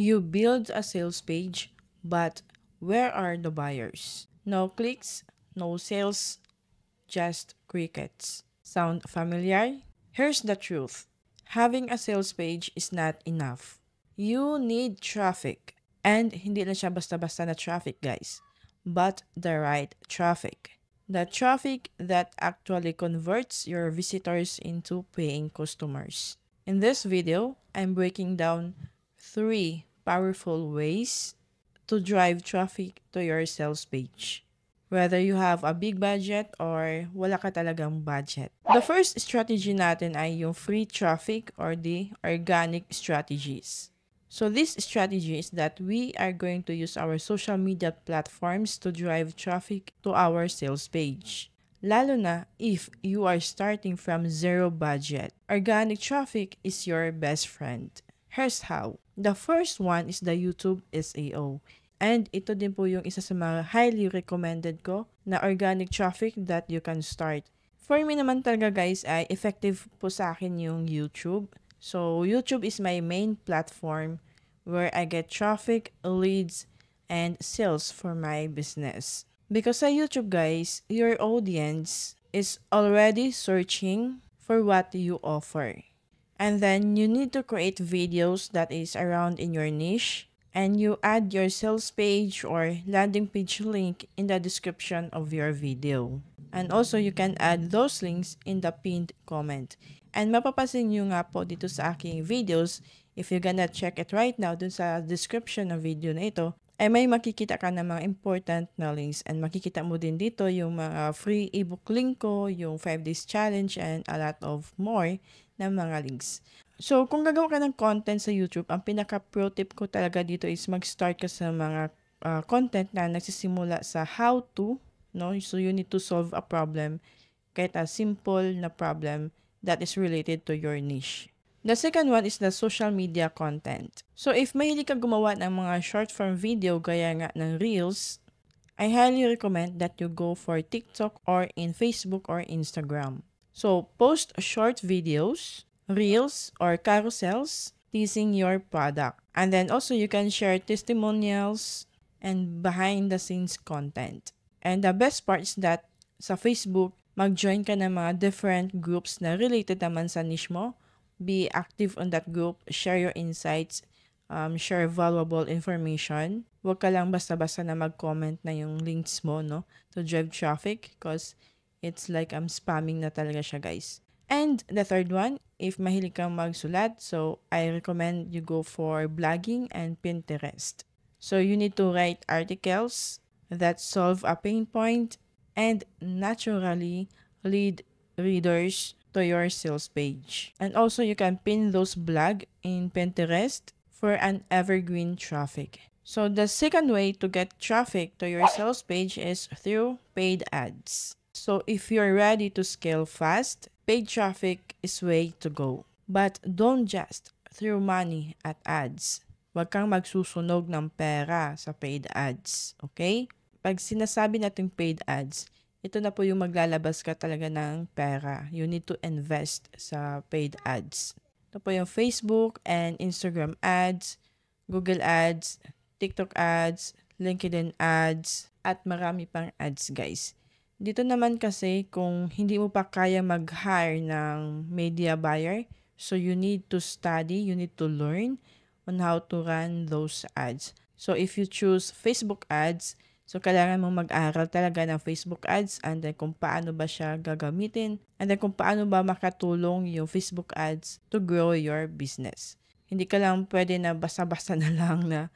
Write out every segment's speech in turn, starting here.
You build a sales page, but where are the buyers? No clicks, no sales, just crickets. Sound familiar? Here's the truth. Having a sales page is not enough. You need traffic. And hindi na siya basta-basta na traffic, guys. But the right traffic. The traffic that actually converts your visitors into paying customers. In this video, I'm breaking down 3 powerful ways to drive traffic to your sales page. Whether you have a big budget or wala ka talagang budget. The first strategy natin ay yung free traffic or the organic strategies. So this strategy is that we are going to use our social media platforms to drive traffic to our sales page. Lalo na if you are starting from zero budget. Organic traffic is your best friend. Here's how. The first one is the YouTube SEO. And ito din po yung isa sa mga highly recommended ko na organic traffic that you can start. For me naman talaga guys ay effective po sa akin yung YouTube. So YouTube is my main platform where I get traffic, leads, and sales for my business. Because sa YouTube guys, your audience is already searching for what you offer. And then you need to create videos that is around in your niche. And you add your sales page or landing page link in the description of your video. And also, you can add those links in the pinned comment. And mapapansin nyo nga po dito sa aking videos, if you're gonna check it right now dun sa description ng video na ito, ay may makikita ka ng mga important na links. And makikita mo din dito yung mga free ebook link ko, yung 5 days challenge, and a lot of more na mga links. So, kung gagawa ka ng content sa YouTube, ang pinaka-pro tip ko talaga dito is mag-start ka sa mga content na nagsisimula sa how to, no? So, you need to solve a problem, kahit a simple na problem that is related to your niche. The second one is the social media content. So, if mahilig ka gumawa ng mga short-form video gaya nga ng Reels, I highly recommend that you go for TikTok or in Facebook or Instagram. So, post short videos, reels or carousels teasing your product. And then also you can share testimonials and behind the scenes content. And the best part is that sa Facebook, mag-join ka ng mga different groups na related naman sa niche mo. Be active on that group, share your insights, share valuable information. Huwag ka lang basta-basta na mag-comment na yung links mo, no, to drive traffic because it's like spamming na talaga siya, guys. And the third one, if mahilig kang magsulat, so I recommend you go for blogging and Pinterest. So you need to write articles that solve a pain point and naturally lead readers to your sales page. And also you can pin those blog in Pinterest for an evergreen traffic. So the second way to get traffic to your sales page is through paid ads. So if you're ready to scale fast, paid traffic is way to go. But don't just throw money at ads. Huwag kang magsusunog ng pera sa paid ads. Okay? Pag sinasabi natin paid ads, ito na po yung maglalabas ka talaga ng pera. You need to invest sa paid ads. Ito po yung Facebook and Instagram ads, Google ads, TikTok ads, LinkedIn ads, at marami pang ads, guys. Dito naman kasi kung hindi mo pa kaya mag-hire ng media buyer, so you need to study, you need to learn on how to run those ads. So if you choose Facebook ads, so kailangan mo mag-aral talaga ng Facebook ads and then kung paano ba siya gagamitin and then kung paano ba makatulong yung Facebook ads to grow your business. Hindi ka lang pwede na basta-basta na lang na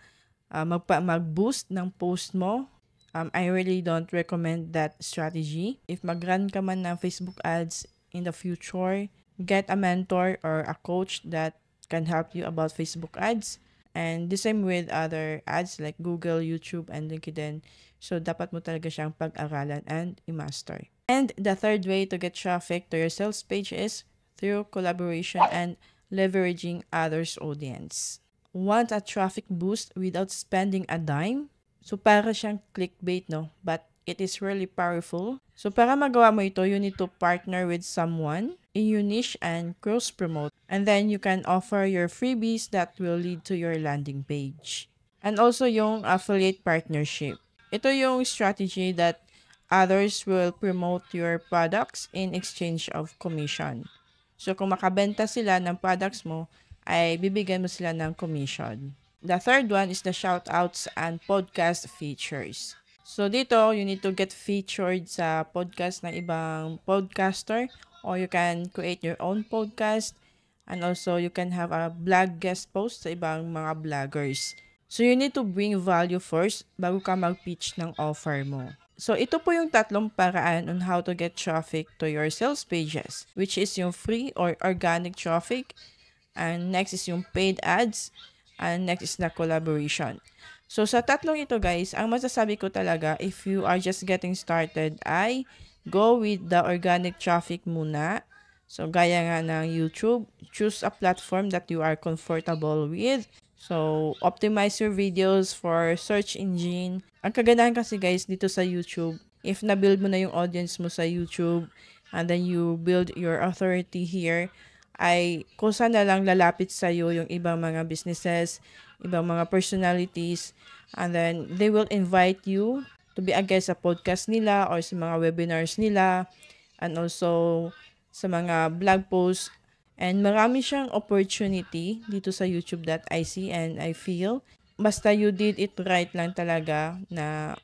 mag-boost ng post mo. I really don't recommend that strategy. If mag-run ka man ng Facebook ads in the future, get a mentor or a coach that can help you about Facebook ads. And the same with other ads like Google, YouTube, and LinkedIn. So, dapat mo talaga siyang pag-aralan and i-master. And the third way to get traffic to your sales page is through collaboration and leveraging others' audience. Want a traffic boost without spending a dime? So, para siyang clickbait, no? But it is really powerful. So para magawa mo ito, you need to partner with someone in your niche and cross-promote. And then you can offer your freebies that will lead to your landing page. And also yung affiliate partnership. Ito yung strategy that others will promote your products in exchange of commission. So kung makabenta sila ng products mo, ay bibigyan mo sila ng commission. The third one is the shoutouts and podcast features. So dito, you need to get featured sa podcast ng ibang podcaster, or you can create your own podcast, and also you can have a blog guest post sa ibang mga vloggers. So you need to bring value first bago ka mag-pitch ng offer mo. So ito po yung tatlong paraan on how to get traffic to your sales pages, which is yung free or organic traffic, and next is yung paid ads, and next is na collaboration. So sa tatlong ito guys, ang masasabi ko talaga if you are just getting started ay go with the organic traffic muna. So gaya nga ng YouTube, choose a platform that you are comfortable with. So, optimize your videos for search engine. Ang kagandahan kasi guys dito sa YouTube, if na-build mo na yung audience mo sa YouTube and then you build your authority here, ay kung saan na lang lalapit sa'yo yung ibang mga businesses, ibang mga personalities, and then they will invite you to be a guest sa podcast nila or sa mga webinars nila, and also sa mga blog posts. And marami siyang opportunity dito sa YouTube that I see and I feel. Basta you did it right lang talaga na,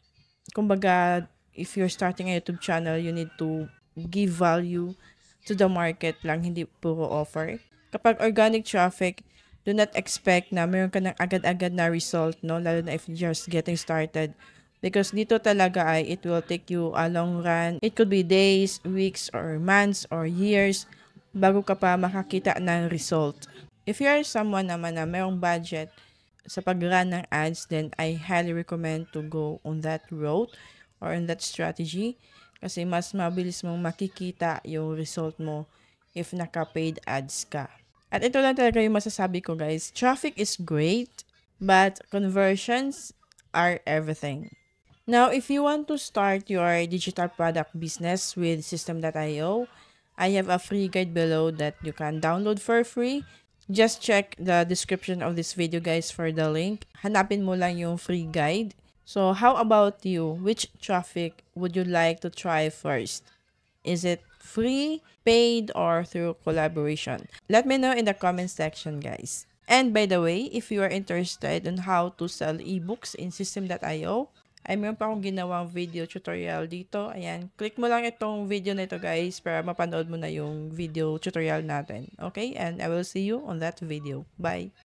kumbaga, if you're starting a YouTube channel, you need to give value to the market lang, hindi puro offer. Kapag organic traffic, do not expect na meron ka ng agad-agad na result, no? Lalo na if you're just getting started. Because dito talaga ay it will take you a long run. It could be days, weeks, or months, or years bago ka pa makakita ng result. If you are someone naman na mayroong budget sa pag-run ng ads, then I highly recommend to go on that road or on that strategy kasi mas mabilis mong makikita yung result mo if naka-paid ads ka. At ito lang talaga yung masasabi ko guys. Traffic is great, but conversions are everything. Now, if you want to start your digital product business with System.io, I have a free guide below that you can download for free. Just check the description of this video guys for the link. Hanapin mo lang yung free guide. So how about you? Which traffic would you like to try first? Is it free, paid, or through collaboration? Let me know in the comment section guys. And by the way, if you are interested on how to sell ebooks in System.io, ay meron pa akong ginawang video tutorial dito. Ayan, click mo lang itong video na ito guys para mapanood mo na yung video tutorial natin. Okay? And I will see you on that video. Bye!